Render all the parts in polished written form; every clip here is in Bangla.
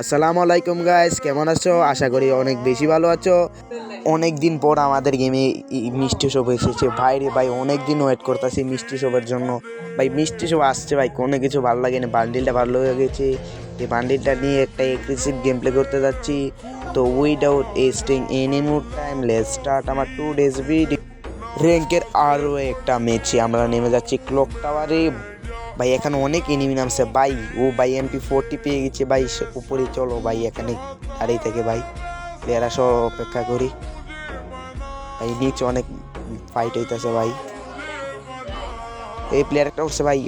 আসসালামু আলাইকুম গাইস, কেমন আছো? আশা করি অনেক বেশি ভালো আছো। অনেক দিন পর আমাদের গেমে মিষ্টি শপ এসেছে ভাই রে ভাই, অনেক দিন ওয়েট করতেছি মিষ্টি শপের জন্য। ভাই মিষ্টি শপ আসছে ভাই, কোনো কিছু ভালো লাগে না, বান্ডিলটা ভালো হয়ে গেছে। এই বান্ডিলটা নিয়ে একটা এগ্রেসিভ গেম প্লে করতে যাচ্ছি। তো without wasting any more time let's start আমার 2 ডেজ ভিডিও। র্যাঙ্কের আরও একটা ম্যাচে আমরা নেমে যাচ্ছি ক্লক টাওয়ারে। ভাই এখানে অনেক এনিমি নামছে ভাই। ও ভাই MP40 পেয়ে গেছে ভাই, উপরে চলো ভাই, এখানে দাঁড়িয়ে থেকে ভাই প্লেয়ারা সব অপেক্ষা করি। ভাই নিচে অনেক ফাইট হইতেছে ভাই। এই প্লেয়ারটা উঠছে ভাই,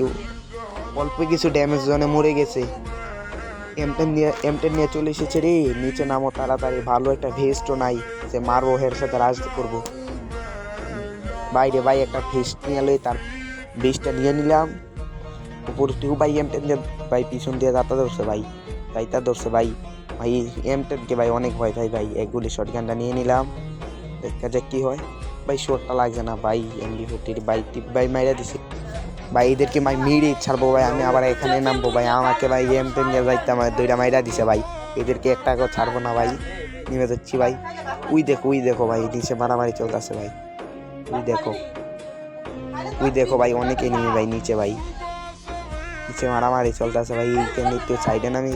অল্প কিছু ড্যামেজ জোনে মরে গেছে। এম10 নিয়ে চলে এসেছে রে। নিচে নামো তাড়াতাড়ি, ভালো একটা ভেস্টও নাই যে মারবো, হের সাথে রাজ করবো ভাই রে ভাই। একটা ভেস্ট নিয়ে এলো, তার ভেস্টটা নিয়ে নিলাম। উপর থেকে ভাই M10 দিয়ে ভাই পিছন দিয়ে যাতা ধরছে ভাই, যাইতা ধরছে ভাই। ভাই M10কে ভাই অনেক ভয় পাই ভাই। এক গুলি শটগানটা নিয়ে নিলাম, দেখা যাক কি হয়। ভাই শটটা লাগছে না ভাই, MP40 ভাই টিপ ভাই মাইরা দিছে ভাই। এদেরকে ভাই মেরে ছাড়বো ভাই, আমি আবার এখানে নামবো ভাই। আমাকে ভাই M10 দিয়ে যাইতে আমার দুইটা মাইরা দিছে ভাই। এদেরকে একটা করে ছাড়বো না ভাই, নেমে যাচ্ছি ভাই। উই দেখো ভাই, নিচে মারামারি চলতেছে ভাই। উই দেখো ভাই, অনেক এনিমি ভাই নিচে ভাই, নিচে মারামারি চলতেছে ভাই। এইখানে একটু সাইডে নামে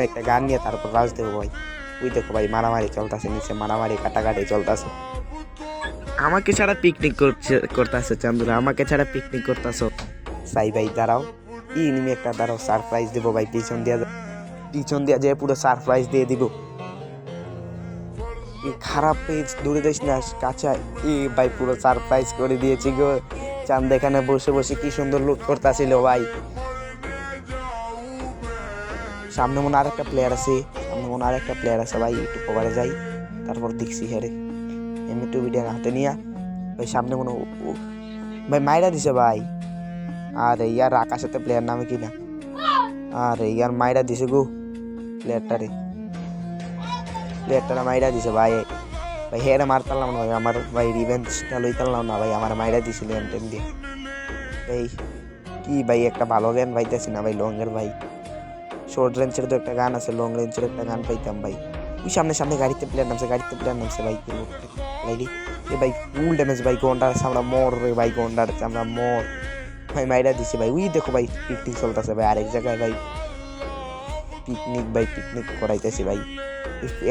একটা গান নিয়ে তারপর রাজ দেবো ভাই। ওই দেখো ভাই মারামারি চলতেছে, নিচে মারামারি কাটাকাটি চলতেছে। আমাকে ছাড়া পিকনিক করতেছে চান্দুরা, আমাকে ছাড়া পিকনিক করতেছো সাই ভাই। দাঁড়াও, এনিমি একটা দাঁড়াও, সারপ্রাইজ দেবো ভাই। পিছন দিয়া যে পুরো সারপ্রাইজ দিয়ে দিব। খারাপ পেজ দূরে দিস না, কাছে ভাই পুরো সারপ্রাইজ করে দিয়েছি গো। চাঁদ এখানে বসে বসে কি সুন্দর লুট করতেছিল ভাই। সামনে মনে আরেকটা প্লেয়ার আছে ভাই। একটু কভারে যাই, তারপর দেখছি হ্যাঁ রে M2 ভিডিও হাতে নিয়ে ভাই। সামনে মনে ভাই মাইরা দিছে ভাই। আরে ইয়ার আকাশেতে প্লেয়ার নামে কিনা, আরে ইয়ার মাইরা দিছে গো প্লেয়ারটারে মাইরা দিছে ভাই। ভাই হেরে মারতাম না ভাই, আমার ভাই রিভেঞ্জটা লইতাম না ভাই। আমার মাইরা দিছিল M10 দিয়ে ভাই। কি ভাই একটা ভালো জ্ঞান পাইতেছি না ভাই লঙ্গের ভাই। শর্ট রেঞ্জের তো একটা গান আছে, লং রেঞ্জের একটা গান পাইতাম ভাই। ওই সামনে গাড়িতে প্লেয়ার নামছে ভাই। এ ভাই ফুল ড্যামেজ ভাই, গন্ডার আমরা মর রে ভাই, গন্ডার আমরা মর ভাই। মাইরা দিছি ভাই। উই দেখো ভাই পিকনিক চলতেছে ভাই আরেক জায়গায় ভাই। পিকনিক করাইতেছি ভাই।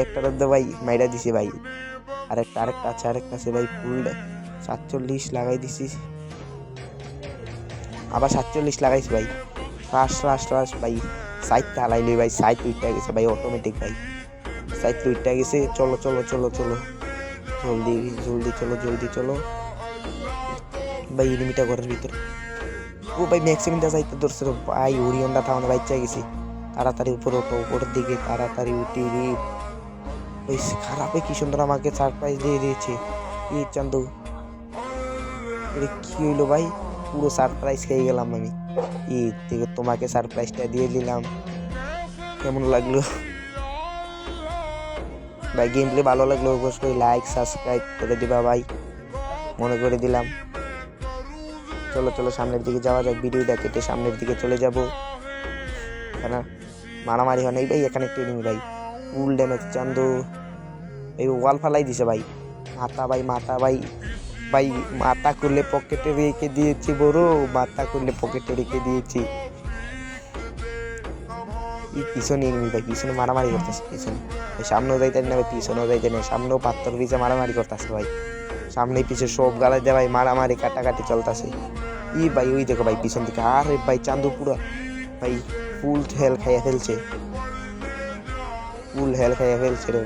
একটা রদ্দে ভাই মাইরা দিছি ভাই। আরেকটা আছে ভাই। ফুল 47 লাগাই দিছি, আবার 47 লাগাইছি ভাই। লাস্ট ভাই। সাইডটা হালাইলি ভাই, সাইড উইটটা গেছে ভাই অটোমেটিক ভাই। সাইড উইটটা গেছে। চলো জলদি চলো ভাই। এনিমিটা ঘরের ভিতরে। ও ভাই ম্যাক্সিমিনটা যাইতে ধরছে ভাই। ওরিয়নটা থামানো বাইচা গেছে। তাড়াতাড়ি উপরে ওঠো, উপরের দিকে তাড়াতাড়ি উঠি রে ভাই। খারাপে কি সুন্দর আমাকে সারপ্রাইজ দিয়ে দিয়েছে এই চান্দু। এটা কি হইলো ভাই, পুরো সারপ্রাইজ খেয়ে গেলাম আমি। থেকে তোমাকে সারপ্রাইজটা দিয়ে দিলাম, কেমন লাগলো ভাই? গেম প্লে ভালো লাগলো অবশ্যই লাইক সাবস্ক্রাইব করে দিবা ভাই, মনে করে দিলাম। চলো সামনের দিকে যাওয়া যাক, ভিডিওটা কেটে সামনের দিকে চলে যাব। কেন মারামারি হয় নাই ভাই, এখানে একটা এনিমি ভাই ফুল ড্যামেজ। চান্দু এই ওয়াল ফালাই দিছে ভাই। মাথা ভাই মাথা করলে পকেটে রেখে দিয়েছি বড়, পিছনে এনিমি ভাই, পিছনে মারামারি করতেছে। পিছনে সামনেও যাইতে না ভাই, পিছনেও যাইতে না। সামনেও পাথর পিছে মারামারি করতেছে ভাই। সামনে পিছে সব গালা দেয় ভাই, মারামারি কাটাকাটি চলতেছে। ভাই ওই দেখো ভাই পিছন দিকে। আরে ভাই চান্দু পুরো ভাই ফুল হেল খাইয়া ফেলছে রে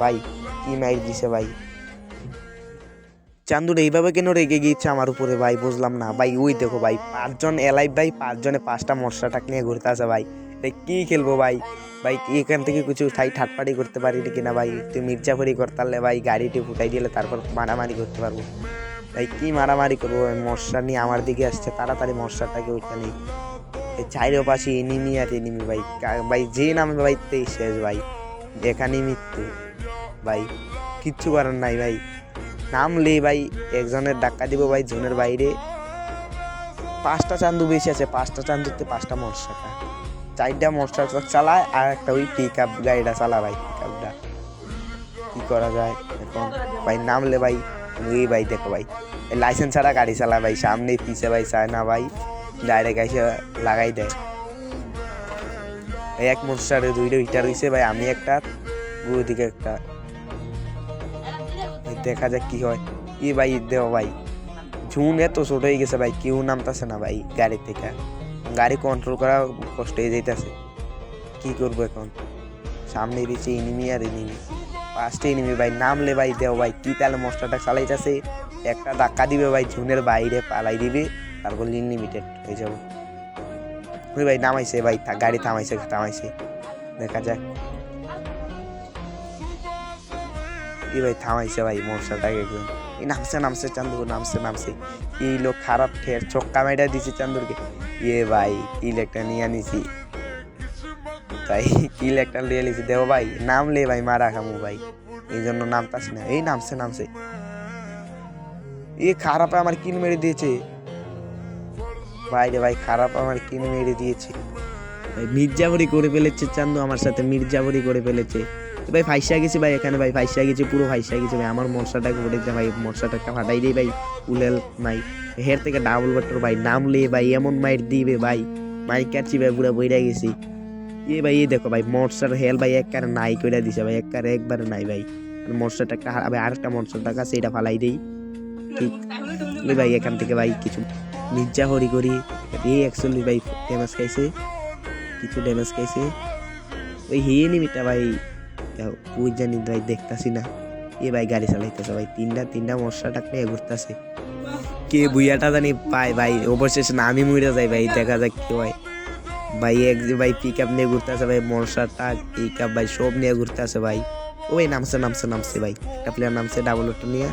ভাই। কি মাইর দিছে ভাই। চান্দুর এইভাবে কেন রেগে গিয়েছে আমার উপরে ভাই, বুঝলাম না ভাই। ওই দেখো ভাই 5 জন এলাইভ ভাই, 5 জনে 5টা মশলা টাক নিয়ে ঘুরতে আসে ভাই। কি খেলবো ভাই? এখান থেকে কিছু ঠাটপাটি করতে পারি কিনা ভাই? তুই মির্জাফরি করতে পারলে ভাই গাড়িটি ফুটাই দিলে তারপর মারামারি করতে পারবো ভাই। কি মারামারি করবো ভাই? মশলা নিয়ে আমার দিকে আসছে, তাড়াতাড়ি মশলাটাকে ওইটা নেই। চাইরেও পাশে এনিমি আর এনিমি ভাই যে নামে ভাই তেই শেষ ভাই। এখানেই মৃত্যু ভাই, কিচ্ছু করার নাই ভাই। নামলে ভাই একজনের ধাক্কা দিব ভাই জোনের বাইরে। 5টা চান্দু বেশি আছে, 5টা চান্দুতে 5টা মশলা। 4টা মনস্টার ট্রাক চালায় আর একটা ওই পিক আপ গাড়িটা চালা ভাই। পিক আপটা কি করা যায় এখন ভাই? নামলে ভাই এই ভাই দেখো ভাই লাইসেন্স ছাড়া গাড়ি চালা ভাই, সামনে পিছে ভাই চায় না ভাই, ডাইরেক্ট এসে লাগাই দেয়। এই এক মনস্টারে 2টা হিটার হয়েছে ভাই, আমি একটা ওইদিকে একটা। দেখা যাক কি হয়। কি ভাই দেও ভাই, ঝুন এত ছোট হয়ে গেছে ভাই, কেউ নামতেছে না ভাই গাড়ি থেকে, গাড়ি কন্ট্রোল করা কষ্ট হয়ে যাইতেছে। কি করবো এখন? সামনে দিচ্ছে এনিমি আর এনিমি, 5টা এনিমি ভাই। নামলে ভাই দেও ভাই, কি তাহলে মনস্টারটা চালাইতেছে, একটা ধাক্কা দিবে ভাই, ঝুনের বাইরে পালাই দিবে, তারপর লিমিটেড হয়ে যাবো। ওই ভাই নামাইছে ভাই, গাড়ি থামাইছে। দেখা যাক কি ভাই, থামাইছে ভাই মনস্টারটাকে একদম। এই নামছে চান্দুর, নামছে। এই লোক খারাপ ঠের চক্কা মেটা দিছে চান্দুরকে। ভাই কিল একটা নিয়ে আনিছি তাই, কিল একটা লিয়ে নিছি। দেবো ভাই নামলে ভাই মারা খামু ভাই, এই জন্য নামতাছি না। এই নামছে। খারাপ আমার কিল মেরে দিয়েছে ভাই রে ভাই, খারাপ আমার কিল মেরে দিয়েছে ভাই। মির্জাবরি করে ফেলেছে চান্দু, আমার সাথে মির্জাবরি করে ফেলেছে ভাই। ফাইসা গেছি ভাই এখানে ভাই, ফাইসা গেছি, পুরো ফাইসা গেছি ভাই। আমার মনসাটাকে উঠেছে ভাই, মনসাটাকে ফাটাই দিই ভাই। উলেল নাই হের থেকে ডাবল বাটর ভাই, নামলে ভাই এমন মাইর দিবে ভাই, মাইর কাটছি ভাই, পুরো বইরা গেছি। ভাই এই দেখো ভাই মনসার হেল ভাই একবারে নাই করে দিছে ভাই, একবারে নাই ভাই। মনসাটাকে ভাই আরেকটা মনসারটাকে সেইটা ফালাই দিই ঠিক ভাই। এখান থেকে ভাই কিছু মির্জা হরি করি, এই অ্যাকচুয়ালি ভাই ড্যামেজ খাইছে, কিছু ড্যামেজ খাইছে ওই হিয়ে নিমিটা ভাই। ওই জানি ভাই দেখতাছি না। ভাই গাড়ি চালাইতেছে ভাই, তিনটা মশাটাকে নিয়ে ঘুরতেছে। কে বুইয়াটা জানি পায় ভাই, অবশেষে না আমি মরে যাই ভাই। দেখা যাক কি হয় ভাই। ভাই পিক আপ নিয়ে ঘুরতেছে ভাই, মশাটা পিক আপ ভাই সব নিয়ে ঘুরতেছে ভাই। ওই নামছে ভাই, একটা প্লেয়ার নামছে ডাবল ওটা নিয়ে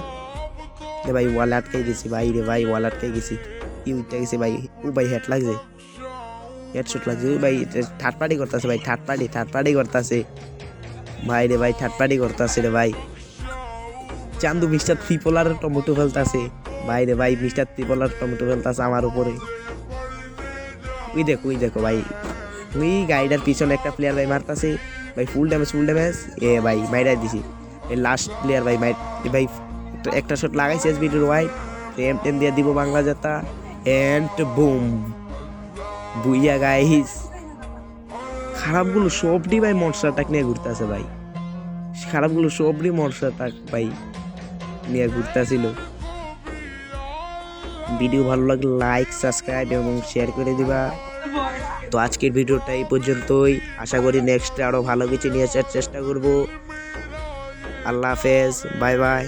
ভাই। ওয়াল আটকাই গেছি ভাই রে ভাই, ওয়াল আটকাই গেছি। কি উঠতে গেছে ভাই, ও ভাই হেড লাগছে, হেডশট লাগছে ভাই। থার্ড পার্টি করতেছে ভাই, থার্ড পার্টি করতেছে ভাই রে ভাই, থার্ড পার্টি করতেছে রে ভাই। চান্দু মিস্টার ত্রিপলার টমেটো ফেলতেছে ভাই রে ভাই, মিস্টার ত্রিপলার টমেটো ফেলতেছে আমার উপরে। ওই দেখো ভাই, ওই গাড়িটার পিছনে একটা প্লেয়ার ভাই মারতেছে ভাই, ফুল ড্যামেজ। ভাই মাইরা দিছি লাস্ট প্লেয়ার ভাই, ভাই একটা শট লাগাইছে এসবিডির ওয়াইড, টেম দিয়ে দিব বাংলা যাতা এন্ড বুম বুইয়া গাইস। খারাপগুলো সবটি ভাই মনস্টারটাক নিয়ে ঘুরতেছে ভাই, খারাপগুলো সবটি মনস্টারটাক ভাই নিয়ে ঘুরতেছিল। ভিডিও ভালো লাগলে লাইক, সাবস্ক্রাইব এবং শেয়ার করে দিবা। তো আজকের ভিডিওটা এই পর্যন্তই, আশা করি নেক্সট আরো ভালো কিছু নিয়ে আসার চেষ্টা করব। আল্লাহ হাফেজ, বাই বাই।